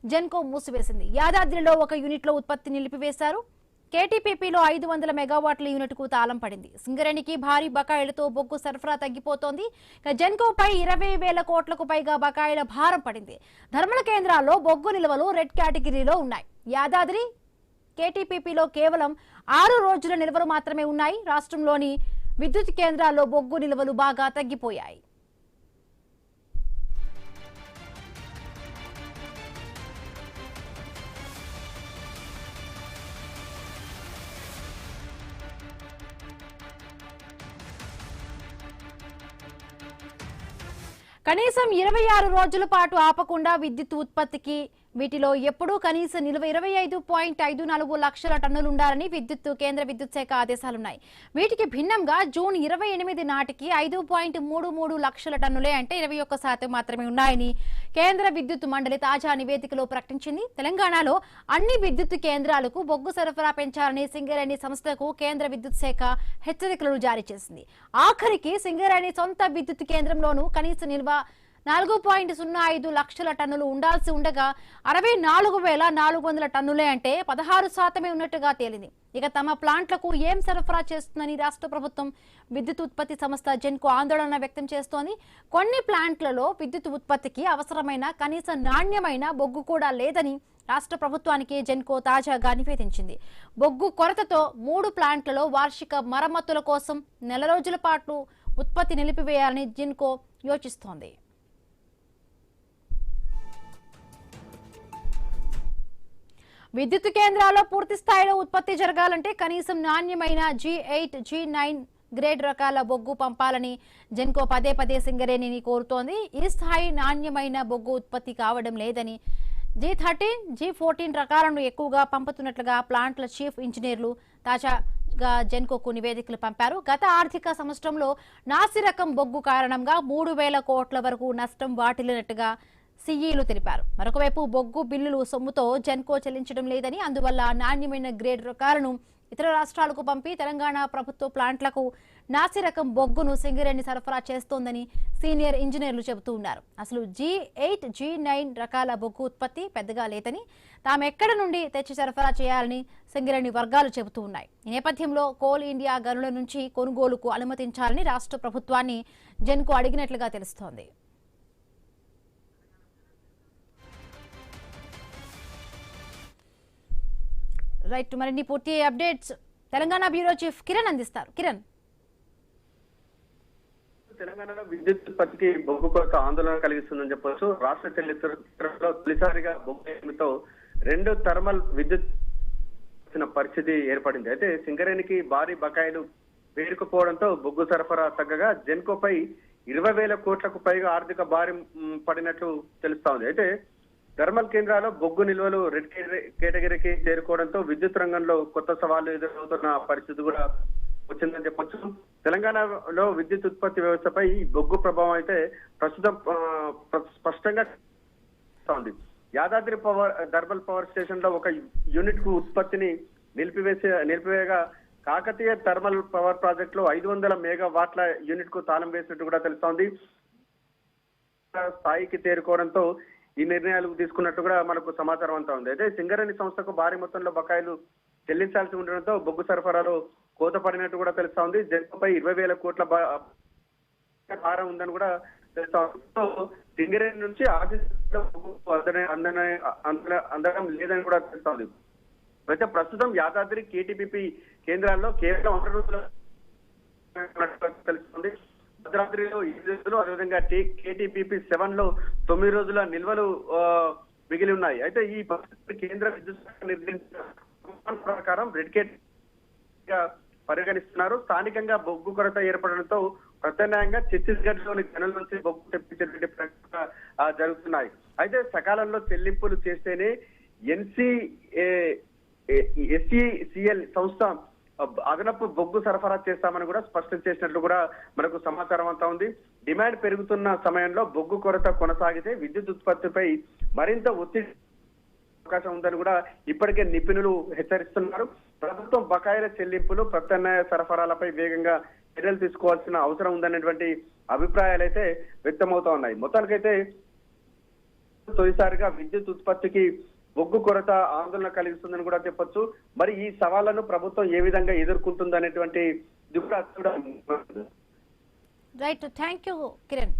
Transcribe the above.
జెన్కో మూసివేసింది. యాదాద్రిలో ఒక యూనిట్లో ఉత్పత్తి నిలిపివేశారు. కేటీపీపీలో 500 మెగావాట్ల యూనిట్కు తాళం పడింది. సింగరేణికి భారీ బకాయిలతో బొగ్గు సరఫరా తగ్గిపోతోంది. జెన్కోపై 20,000 కోట్లకు పైగా బకాయిల భారం పడింది. ధర్మల కేంద్రాల్లో బొగ్గు నిల్వలు రెడ్ కేటగిరీలో ఉన్నాయి. యాదాద్రి కేటీపీపీలో కేవలం 6 రోజుల నిల్వలు మాత్రమే ఉన్నాయి. రాష్ట్రంలోని విద్యుత్ కేంద్రాల్లో బొగ్గు నిల్వలు బాగా తగ్గిపోయాయి. కనీసం 26 రోజుల పాటు ఆపకుండా విద్యుత్ ఉత్పత్తికి వీటిలో ఎప్పుడూ కనీస నిల్వ 25.54 లక్షల టన్నులు ఉండాలని కేంద్ర విద్యుత్ శాఖ ఆదేశాలున్నాయి. వీటికి భిన్నంగా జూన్ 28 నాటికి 5.33 లక్షల టన్నులే అంటే 21% మాత్రమే ఉన్నాయని కేంద్ర విద్యుత్ మండలి తాజా నివేదికలో ప్రకటించింది. తెలంగాణలో అన్ని విద్యుత్ కేంద్రాలకు బొగ్గు సరఫరా పెంచాలని సింగరేణి సంస్థకు కేంద్ర విద్యుత్ శాఖ హెచ్చరికలను జారీ చేసింది. ఆఖరికి సింగరేణి సొంత విద్యుత్ కేంద్రంలోనూ కనీస నిల్వ 4.05 లక్షల టన్నులు ఉండాల్సి ఉండగా 64,400 టన్నులే అంటే 16% ఉన్నట్టుగా తేలింది. ఇక తమ ప్లాంట్లకు ఏం సరఫరా చేస్తుందని రాష్ట్ర ప్రభుత్వం విద్యుత్ ఉత్పత్తి సంస్థ జెన్కో ఆందోళన వ్యక్తం చేస్తోంది. కొన్ని ప్లాంట్లలో విద్యుత్ ఉత్పత్తికి అవసరమైన కనీస నాణ్యమైన బొగ్గు కూడా లేదని రాష్ట్ర ప్రభుత్వానికి జెన్కో తాజాగా నివేదించింది. బొగ్గు కొరతతో 3 ప్లాంట్లలో వార్షిక మరమ్మతుల కోసం నెల రోజుల పాటు ఉత్పత్తి నిలిపివేయాలని జెన్కో యోచిస్తోంది. విద్యుత్ కేంద్రాల్లో పూర్తి స్థాయిలో ఉత్పత్తి జరగాలంటే కనీసం నాణ్యమైన G8, G9 గ్రేడ్ రకాల బొగ్గు పంపాలని జెన్కో పదే సింగరేణిని కోరుతోంది. ఈ స్థాయి నాణ్యమైన బొగ్గు ఉత్పత్తి కావడం లేదని G13, G14 రకాలను ఎక్కువగా పంపుతున్నట్లుగా ప్లాంట్ల చీఫ్ ఇంజనీర్లు తాజాగా జెన్కోకు నివేదికలు పంపారు. గత ఆర్థిక సంవత్సరంలో నాసిరకం బొగ్గు కారణంగా 3,000 కోట్ల వరకు నష్టం వాటిల్లినట్టుగా సీఈలు తెలిపారు. మరొకవైపు బొగ్గు బిల్లులు సొమ్ముతో జెన్కో చెల్లించడం లేదని, అందువల్ల నాణ్యమైన గ్రేడ్ రకాలను ఇతర రాష్ట్రాలకు పంపి తెలంగాణ ప్రభుత్వ ప్లాంట్లకు నాసిరకం బొగ్గును సింగరేణి సరఫరా చేస్తోందని సీనియర్ ఇంజనీర్లు చెబుతూ ఉన్నారు. అసలు G8, G9 రకాల బొగ్గు ఉత్పత్తి పెద్దగా లేదని, తామెక్కడ నుండి తెచ్చి సరఫరా చేయాలని సింగరేణి వర్గాలు చెబుతూ ఉన్నాయి. ఈ నేపథ్యంలో కోల్ ఇండియా గనుల నుంచి కొనుగోలుకు అనుమతించాలని రాష్ట్ర ప్రభుత్వాన్ని జెన్కో అడిగినట్లుగా తెలుస్తోంది. రైట్, మరిన్ని పూర్తి updates Telangana bureau chief Kiran అందిస్తారు. కిరణ్, తెలంగాణలో విద్యుత్ ఉత్పత్తికి బొగ్గు కొరత ఆందోళన కలిగిస్తుందని చెప్పొచ్చు. రాష్ట్ర చరిత్రలో తొలిసారిగా బొగ్గుతో 2 థర్మల్ విద్యుత్ పరిస్థితి ఏర్పడింది. అయితే సింగరేణికి భారీ బకాయిలు పేరుకుపోవడంతో బొగ్గు సరఫరా తగ్గగా జెన్కోపై 20,000 కోట్లకు పైగా ఆర్థిక భారం పడినట్లు తెలుస్తా ఉంది. అయితే థర్మల్ కేంద్రాల్లో బొగ్గు నిల్వలు రెడ్ కేటగిరీకి చేరుకోవడంతో విద్యుత్ రంగంలో కొత్త సవాళ్లు ఎదురవుతున్న పరిస్థితి కూడా వచ్చిందని చెప్పొచ్చు. తెలంగాణలో విద్యుత్ ఉత్పత్తి వ్యవస్థపై బొగ్గు ప్రభావం అయితే ప్రస్తుతం స్పష్టంగా ఉంది. యాదాద్రి థర్మల్ పవర్ స్టేషన్ లో ఒక యూనిట్ కు ఉత్పత్తిని నిలిపివేయగా కాకతీయ థర్మల్ పవర్ ప్రాజెక్ట్ లో 500 మెగావాట్ల యూనిట్ కు తాళం వేసినట్టు కూడా తెలుస్తోంది. స్థాయికి చేరుకోవడంతో ఈ నిర్ణయాలు తీసుకున్నట్టు కూడా మనకు సమాచారం అంతా ఉంది. అయితే సింగరేణి సంస్థకు భారీ మొత్తంలో బకాయిలు చెల్లించాల్సి ఉండడంతో బొగ్గు సరఫరాలో కోత పడినట్టు కూడా తెలుస్తా ఉంది. జెన్కోపై 20,000 కోట్ల భారం ఉందని కూడా తెలుస్తా ఉంది. సో సింగరేణి నుంచి అందడం లేదని కూడా తెలుస్తా ఉంది. అయితే ప్రస్తుతం యాదాద్రి కేటీపీపీ కేంద్రాల్లో కేవలం 100 రోజుల తెలుస్తుంది. భద్రాద్రిలో 7 రోజులు, అదేవిధంగా కేటీపీపీ 7 లో 9 రోజుల నిల్వలు మిగిలి ఉన్నాయి. అయితే ఈ పరిస్థితి కేంద్ర విద్యుత్ శాఖ నిర్దేశించిన ప్రకారం రెడ్ కేట్ పరిగణిస్తున్నారు. స్థానికంగా బొగ్గు కొరత ఏర్పడడంతో ప్రత్యామ్నాయంగా ఛత్తీస్గఢ్ లోని గనుల నుంచి బొగ్గు తెప్పించేటువంటి ప్రక్రియ జరుగుతున్నాయి. అయితే సకాలంలో చెల్లింపులు చేస్తేనే SCCL సంస్థ అదనపు బొగ్గు సరఫరా చేస్తామని కూడా స్పష్టం చేసినట్లు కూడా మనకు సమాచారం అంతా ఉంది. డిమాండ్ పెరుగుతున్న సమయంలో బొగ్గు కొరత కొనసాగితే విద్యుత్ ఉత్పత్తిపై మరింత ఒత్తిడి అవకాశం ఉందని కూడా ఇప్పటికే నిపుణులు హెచ్చరిస్తున్నారు. ప్రభుత్వం బకాయిల చెల్లింపులు, ప్రత్యామ్నాయ సరఫరాలపై వేగంగా చర్యలు తీసుకోవాల్సిన అవసరం ఉందనేటువంటి అభిప్రాయాలు అయితే వ్యక్తమవుతా ఉన్నాయి. మొత్తానికైతే తొలిసారిగా విద్యుత్ ఉత్పత్తికి బొగ్గు కొరత ఆందోళన కలిగిస్తుందని కూడా చెప్పొచ్చు. మరి ఈ సవాళ్లను ప్రభుత్వం ఏ విధంగా ఎదుర్కొంటుంది అనేటువంటి రైట్, థ్యాంక్ యూ కిరణ్.